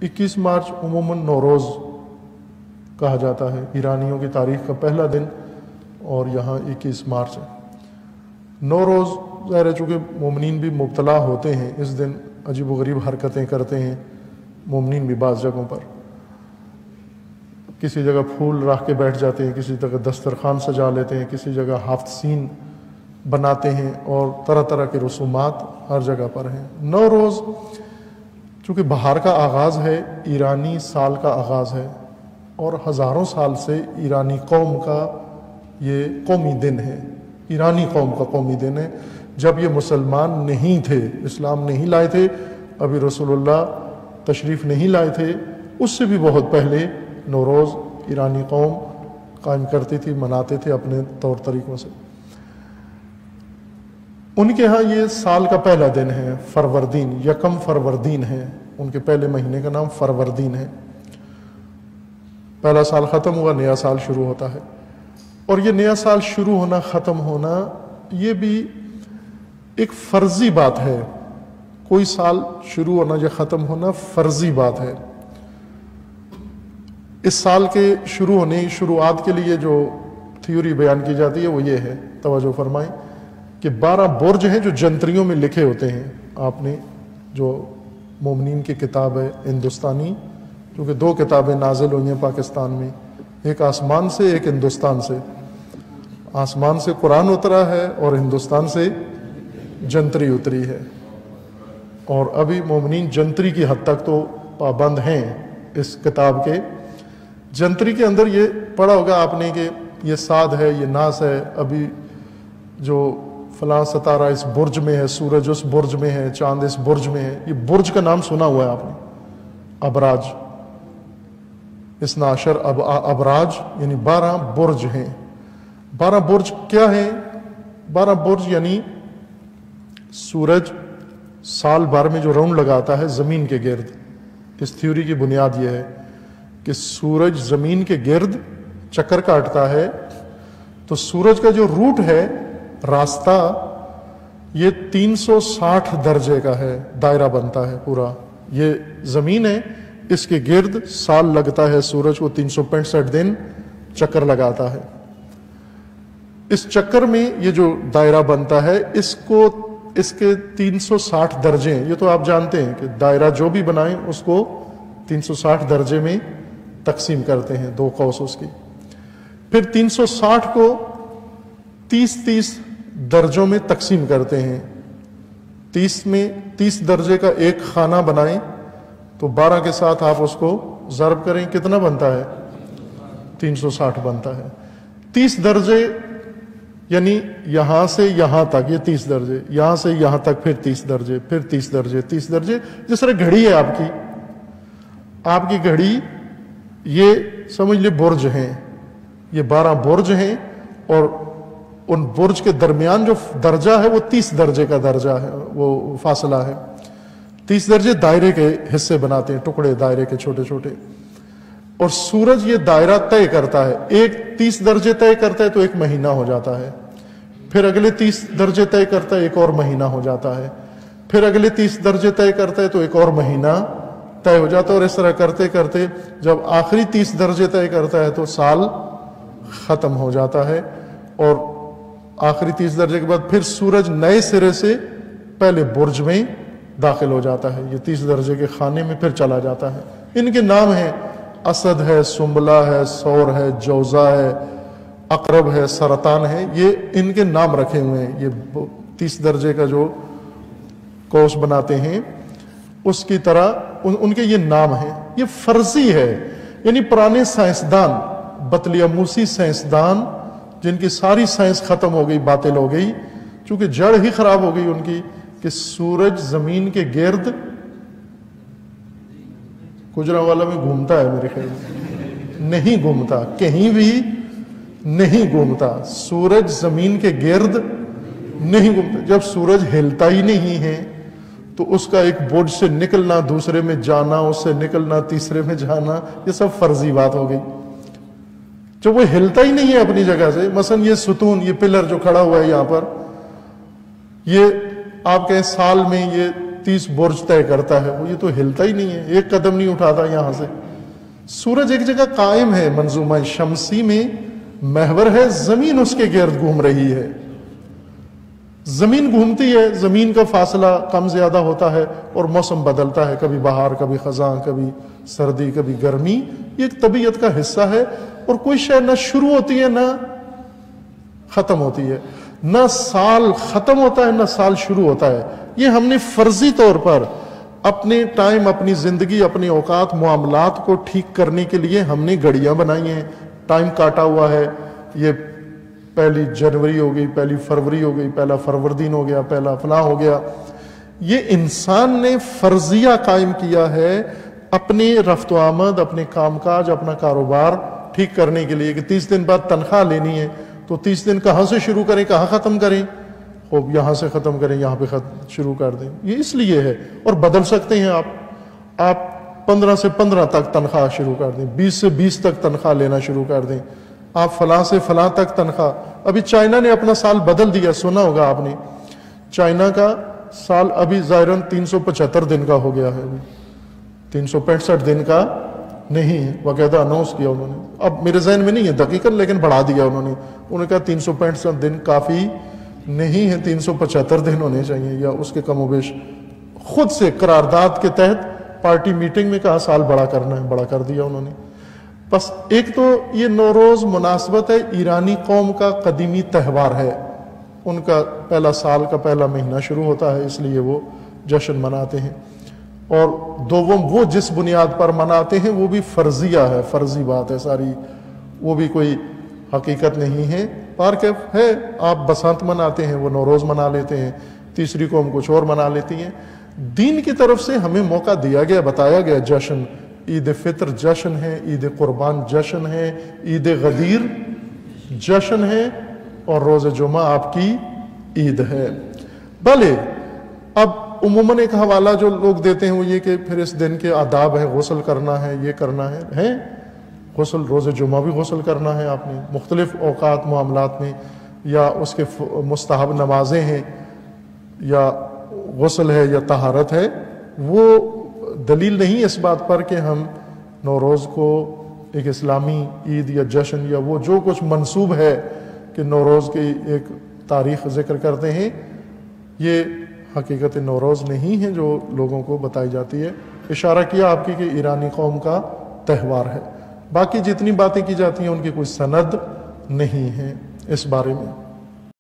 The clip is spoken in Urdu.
21 مارچ عموماً نوروز کہا جاتا ہے، ایرانیوں کی تاریخ کا پہلا دن، اور یہاں 21 مارچ ہے۔ نوروز ظاہر ہے چونکہ مومنین بھی مبتلا ہوتے ہیں، اس دن عجیب و غریب حرکتیں کرتے ہیں مومنین بھی، بعض جگہوں پر کسی جگہ پھول رکھ کے بیٹھ جاتے ہیں، کسی جگہ دسترخوان سجا لیتے ہیں، کسی جگہ ہفت سین بناتے ہیں، اور طرح طرح کے رسومات ہر جگہ پر ہیں۔ نوروز چونکہ بہار کا آغاز ہے، ایرانی سال کا آغاز ہے، اور ہزاروں سال سے ایرانی قوم کا یہ قومی دن ہے، ایرانی قوم کا قومی دن ہے۔ جب یہ مسلمان نہیں تھے، اسلام نہیں لائے تھے، ابھی رسول اللہ تشریف نہیں لائے تھے، اس سے بھی بہت پہلے نوروز ایرانی قوم قائم کرتی تھی، مناتے تھے اپنے طور طریقوں سے۔ ان کے ہاں یہ سال کا پہلا دن ہے، فروردین، یکم فروردین ہے، ان کے پہلے مہینے کا نام فروردین ہے۔ پہلا سال ختم ہوا، نیا سال شروع ہوتا ہے، اور یہ نیا سال شروع ہونا ختم ہونا یہ بھی ایک فرضی بات ہے، کوئی سال شروع ہونا یا ختم ہونا فرضی بات ہے۔ اس سال کے شروع ہونے شروعات کے لیے جو تھیوری بیان کی جاتی ہے وہ یہ ہے، توجہ فرمائیں، کہ 12 برج ہیں جو جنتریوں میں لکھے ہوتے ہیں۔ آپ نے جو مومنین کی کتاب ہے ہندوستانی، کیونکہ 2 کتابیں نازل ہوئی ہیں پاکستان میں، ایک آسمان سے ایک ہندوستان سے، آسمان سے قرآن اترا ہے اور ہندوستان سے جنتری اتری ہے، اور ابھی مومنین جنتری کی حد تک تو پابند ہیں اس کتاب کے۔ جنتری کے اندر یہ پڑھا ہوگا آپ نے کہ یہ صاد ہے، یہ ناس ہے، ابھی جو فلاں ستارہ اس برج میں ہے، سورج اس برج میں ہے، چاند اس برج میں ہے۔ یہ برج کا نام سنا ہوا ہے آپ نے، ابراج، 12 ابراج یعنی 12 برج ہیں۔ 12 برج کیا ہیں؟ 12 برج یعنی سورج سال بھر میں جو راؤنڈ لگاتا ہے زمین کے گرد۔ اس تھیوری کی بنیاد یہ ہے کہ سورج زمین کے گرد چکر کاٹتا ہے، تو سورج کا جو روٹ ہے، راستہ، یہ 360 درجے کا ہے، دائرہ بنتا ہے پورا۔ یہ زمین ہے، اس کے گرد سال لگتا ہے، سورج کو 365 دن چکر لگاتا ہے۔ اس چکر میں یہ جو دائرہ بنتا ہے، اس کے 360 درجے ہیں۔ یہ تو آپ جانتے ہیں کہ دائرہ جو بھی بنائیں اس کو 360 درجے میں تقسیم کرتے ہیں، 2 قوس اس کی۔ پھر 360 کو 30 درجوں میں تقسیم کرتے ہیں۔ 30 درجے کا ایک خانہ بنائیں تو 12 کے ساتھ آپ اس کو ضرب کریں، کتنا بنتا ہے؟ 360 بنتا ہے۔ 30 درجے یعنی یہاں سے یہاں تک، یہ 30 درجے، یہاں سے یہاں تک پھر 30 درجے، پھر 30 درجے، 30 درجے۔ جس طرح گھڑی ہے آپ کی گھڑی، یہ سمجھ لے برج ہیں، یہ 12 برج ہیں، اور ان برج کے درمیان جو درجہ ہے وہ 30 درجے کا درجہ ہے، وہ فاصلہ ہے۔ 30 درجے دائرے کے حصے بناتے ہیں، ٹکڑے دائرے کے چھوٹے چھوٹے، اور سورج یہ دائرہ طے کرتا ہے۔ ایک 30 درجے طے کرتا ہے تو ایک مہینہ ہو جاتا ہے، پھر اگلے 30 درجے طے کرتا ہے، ایک اور مہینہ ہو جاتا ہے، پھر اگلے 30 درجے طے کرتا ہے تو ایک اور مہینہ طے ہو جاتا ہے، اور اس طرح کرتے کرتے جب آخری 30 درجے طے کرتا ہے تو سال ختم ہو جاتا ہے، اور آخری 30 درجے کے بعد پھر سورج نئے سرے سے پہلے برج میں داخل ہو جاتا ہے، یہ 30 درجے کے خانے میں پھر چلا جاتا ہے۔ ان کے نام ہیں، اسد ہے، سنبلہ ہے، ثور ہے، جوزا ہے، عقرب ہے، سرطان ہے، یہ ان کے نام رکھے ہوئے ہیں۔ یہ 30 درجے کا جو کوس بناتے ہیں اس کی طرح ان کے یہ نام ہیں۔ یہ فرضی ہے، یعنی پرانے سائنسدان، بطلیموسی سائنسدان، جن کی ساری سائنس ختم ہو گئی، باطل ہو گئی، چونکہ جڑ ہی خراب ہو گئی ان کی، کہ سورج زمین کے گرد گجرانوالہ میں گھومتا ہے، میرے خیال میں نہیں گھومتا، کہیں بھی نہیں گھومتا، سورج زمین کے گرد نہیں گھومتا۔ جب سورج ہلتا ہی نہیں ہے تو اس کا ایک برج سے نکلنا، دوسرے میں جانا، اس سے نکلنا، تیسرے میں جانا، یہ سب فرضی بات ہو گئی۔ جب وہ ہلتا ہی نہیں ہے اپنی جگہ سے، مثلا یہ ستون، یہ پلر جو کھڑا ہوا ہے یہاں پر، یہ آپ کہیں سال میں یہ 30 برج طے کرتا ہے، وہ یہ تو ہلتا ہی نہیں ہے، ایک قدم نہیں اٹھاتا یہاں سے۔ سورج ایک جگہ قائم ہے، منظومہ شمسی میں محور ہے، زمین اس کے گرد گھوم رہی ہے، زمین گھومتی ہے، زمین کا فاصلہ کم زیادہ ہوتا ہے اور موسم بدلتا ہے، کبھی بہار، کبھی خزاں، کبھی سردی، کبھی گرمی۔ یہ ایک طبیعت کا حصہ ہے، اور کوئی شے نہ شروع ہوتی ہے نہ ختم ہوتی ہے، نہ سال ختم ہوتا ہے نہ سال شروع ہوتا ہے۔ یہ ہم نے فرضی طور پر اپنے ٹائم، اپنی زندگی، اپنے اوقات، معاملات کو ٹھیک کرنے کے لیے ہم نے گھڑیاں بنائی ہیں، ٹائم کاٹا ہوا ہے، یہ 1 جنوری ہو گئی، 1 فروری ہو گئی، 1 فروردین ہو گیا، 1 فلاں ہو گیا۔ یہ انسان نے فرضیہ قائم کیا ہے اپنے رفت و آمد، اپنے کام کاج، اپنا کاروبار ٹھیک کرنے کے لیے کہ 30 دن بعد تنخواہ لینی ہے، تو 30 دن کہاں سے شروع کریں، کہاں ختم کریں؟ خوب یہاں سے ختم کریں، یہاں پہ شروع کر دیں۔ یہ اس لیے ہے، اور بدل سکتے ہیں آپ 15 سے 15 تک تنخواہ شروع کر دیں، 20 سے 20 تک تنخواہ لینا شروع کر دیں، آپ فلاں سے فلاں تک تنخواہ۔ ابھی چائنا نے اپنا سال بدل دیا، سنا ہوگا آپ نے، چائنا کا سال ابھی ظاہراً 375 دن کا ہو گیا ہے، 365 دن کا نہیں ہے، باقاعدہ اناؤنس کیا انہوں نے۔ اب میرے ذہن میں نہیں ہے دقیقاً، لیکن بڑھا دیا انہوں نے کہا 365 دن کافی نہیں ہے، 375 دن ہونے چاہیے یا اس کے کم و بیش۔ خود سے قرارداد کے تحت پارٹی میٹنگ میں کہا سال بڑا کرنا ہے، بڑا کر دیا انہوں نے۔ بس ایک تو یہ نوروز مناسبت ہے، ایرانی قوم کا قدیمی تہوار ہے، ان کا پہلا سال کا پہلا مہینہ شروع ہوتا ہے، اس لیے وہ جشن مناتے ہیں۔ اور دوم وہ جس بنیاد پر مناتے ہیں وہ بھی فرضیہ ہے، فرضی بات ہے ساری، وہ بھی کوئی حقیقت نہیں ہے۔ پارکف ہے، آپ بسنت مناتے ہیں، وہ نوروز منا لیتے ہیں، تیسری قوم کچھ اور منا لیتی ہیں۔ دین کی طرف سے ہمیں موقع دیا گیا، بتایا گیا جشن، عید فطر جشن ہے، عید قربان جشن ہے، عید غدیر جشن ہے، اور روز جمعہ آپ کی عید ہے۔ بھلے اب عموماً ایک حوالہ جو لوگ دیتے ہیں وہ یہ کہ پھر اس دن کے آداب ہے، غسل کرنا ہے، یہ کرنا ہے غسل، روز جمعہ بھی غسل کرنا ہے آپ نے، مختلف اوقات معاملات میں، یا اس کے مستحب نمازیں ہیں، یا غسل ہے یا طہارت ہے۔ وہ دلیل نہیں اس بات پر کہ ہم نوروز کو ایک اسلامی عید یا جشن یا وہ جو کچھ منسوب ہے کہ نوروز کی ایک تاریخ ذکر کرتے ہیں، یہ حقیقت نوروز نہیں ہے جو لوگوں کو بتائی جاتی ہے۔ اشارہ کیا آپ کی کہ ایرانی قوم کا تہوار ہے، باقی جتنی باتیں کی جاتی ہیں ان کی کوئی سند نہیں ہے اس بارے میں۔